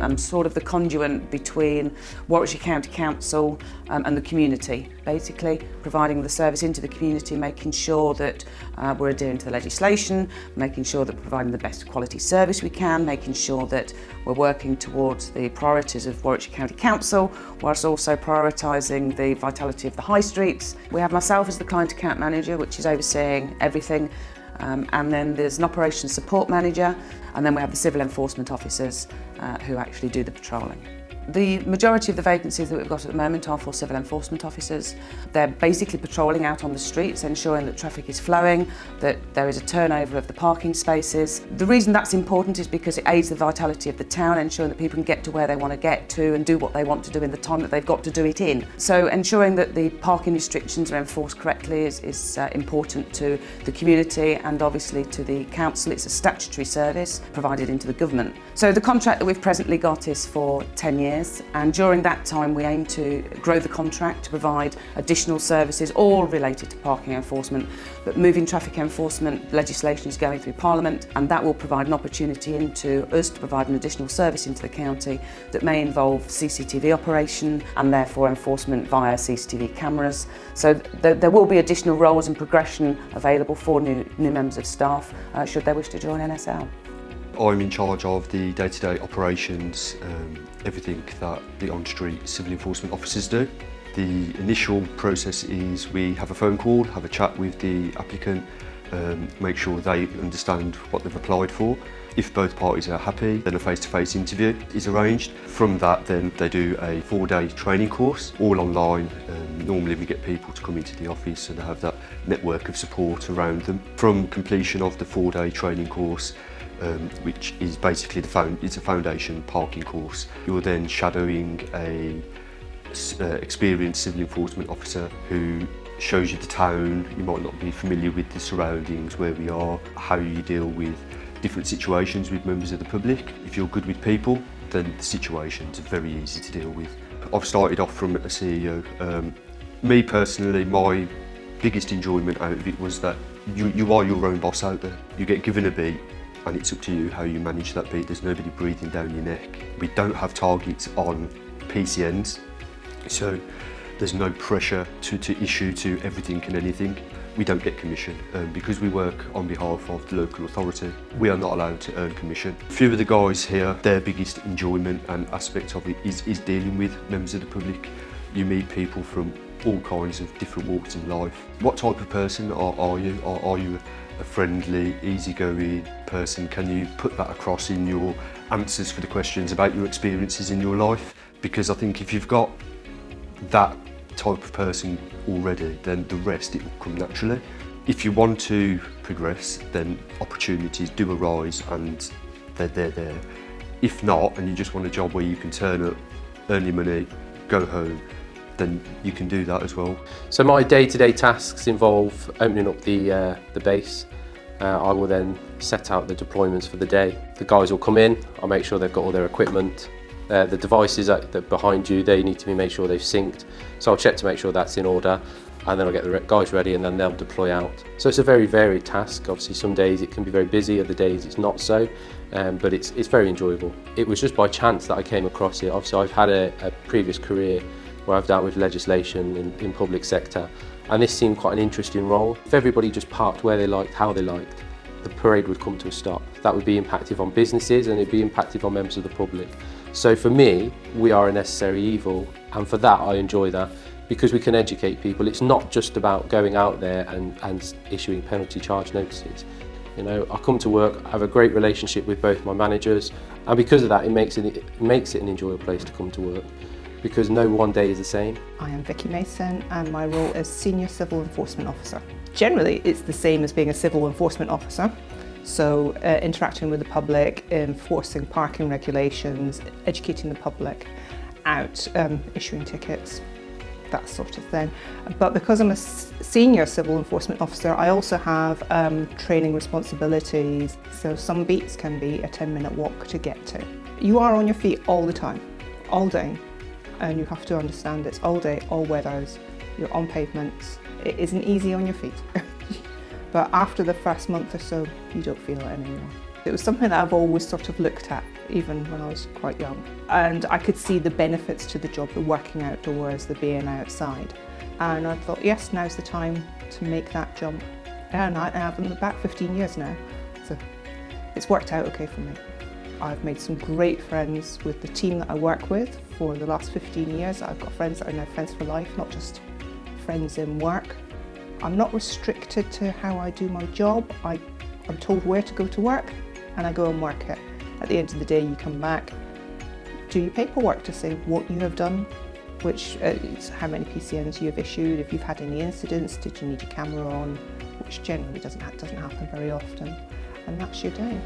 I'm sort of the conduit between Warwickshire County Council and the community, basically providing the service into the community, making sure that we're adhering to the legislation, making sure that we're providing the best quality service we can, making sure that we're working towards the priorities of Warwickshire County Council, whilst also prioritising the vitality of the high streets. We have myself as the client account manager, which is overseeing everything, and then there's an operations support manager, and then we have the civil enforcement officers who actually do the patrolling. The majority of the vacancies that we've got at the moment are for civil enforcement officers. They're basically patrolling out on the streets, ensuring that traffic is flowing, that there is a turnover of the parking spaces. The reason that's important is because it aids the vitality of the town, ensuring that people can get to where they want to get to and do what they want to do in the time that they've got to do it in. So ensuring that the parking restrictions are enforced correctly is important to the community and obviously to the council. It's a statutory service provided into the government. So the contract that we've presently got is for 10 years. And during that time we aim to grow the contract to provide additional services all related to parking enforcement, but moving traffic enforcement legislation is going through Parliament, and that will provide an opportunity into us to provide an additional service into the county that may involve CCTV operation and therefore enforcement via CCTV cameras. So there will be additional roles and progression available for new members of staff should they wish to join NSL. I'm in charge of the day-to-day operations, everything that the on-street civil enforcement officers do. The initial process is we have a phone call, have a chat with the applicant, make sure they understand what they've applied for. If both parties are happy, then a face-to-face interview is arranged. From that, then they do a 4-day training course, all online. Normally we get people to come into the office so they have that network of support around them. From completion of the 4-day training course, which is basically it's a foundation parking course. You're then shadowing a experienced civil enforcement officer who shows you the town. You might not be familiar with the surroundings, where we are, how you deal with different situations with members of the public. If you're good with people, then the situations are very easy to deal with. I've started off from a CEO. Me personally, my biggest enjoyment out of it was that you are your own boss out there. You get given a beat, and it's up to you how you manage that beat. There's nobody breathing down your neck. We don't have targets on PCNs, so there's no pressure to issue to everything and anything. We don't get commission because we work on behalf of the local authority. We are not allowed to earn commission. A few of the guys here, their biggest enjoyment and aspect of it is dealing with members of the public. You meet people from all kinds of different walks in life. What type of person are you? Are you a friendly, easygoing person? Can you put that across in your answers for the questions about your experiences in your life? Because I think if you've got that type of person already, then the rest, it will come naturally. If you want to progress, then opportunities do arise and they're there. If not, and you just want a job where you can turn up, earn your money, go home, then you can do that as well. So my day-to-day tasks involve opening up the base. I will then set out the deployments for the day. The guys will come in, I'll make sure they've got all their equipment. The devices that are behind you, they need to make sure they've synced. So I'll check to make sure that's in order, and then I'll get the guys ready and then they'll deploy out. So it's a very varied task. Obviously some days it can be very busy, other days it's not so, but it's very enjoyable. It was just by chance that I came across it. Obviously I've had a previous career where I've dealt with legislation in public sector, and this seemed quite an interesting role. If everybody just parked where they liked, how they liked, the parade would come to a stop. That would be impactful on businesses and it'd be impactful on members of the public. So for me, we are a necessary evil, and for that I enjoy that, because we can educate people. It's not just about going out there and issuing penalty charge notices. You know, I come to work, I have a great relationship with both my managers, and because of that it makes it an enjoyable place to come to work, because no one day is the same. I am Vicky Mason and my role is Senior Civil Enforcement Officer. Generally it's the same as being a civil enforcement officer, so interacting with the public, enforcing parking regulations, educating the public out, issuing tickets, that sort of thing. But because I'm a Senior Civil Enforcement Officer, I also have training responsibilities, so some beats can be a 10-minute walk to get to. You are on your feet all the time, all day. And you have to understand it's all day, all weathers, you're on pavements. It isn't easy on your feet. But after the first month or so, you don't feel it anymore. It was something that I've always sort of looked at, even when I was quite young. And I could see the benefits to the job, the working outdoors, the being outside. And I thought, yes, now's the time to make that jump. And I've been back 15 years now, so it's worked out okay for me. I've made some great friends with the team that I work with for the last 15 years. I've got friends that are now friends for life, not just friends in work. I'm not restricted to how I do my job. I'm told where to go to work and I go and work it. At the end of the day, you come back, do your paperwork to say what you have done, which is how many PCNs you have issued, if you've had any incidents, did you need your camera on, which generally doesn't happen very often, and that's your day.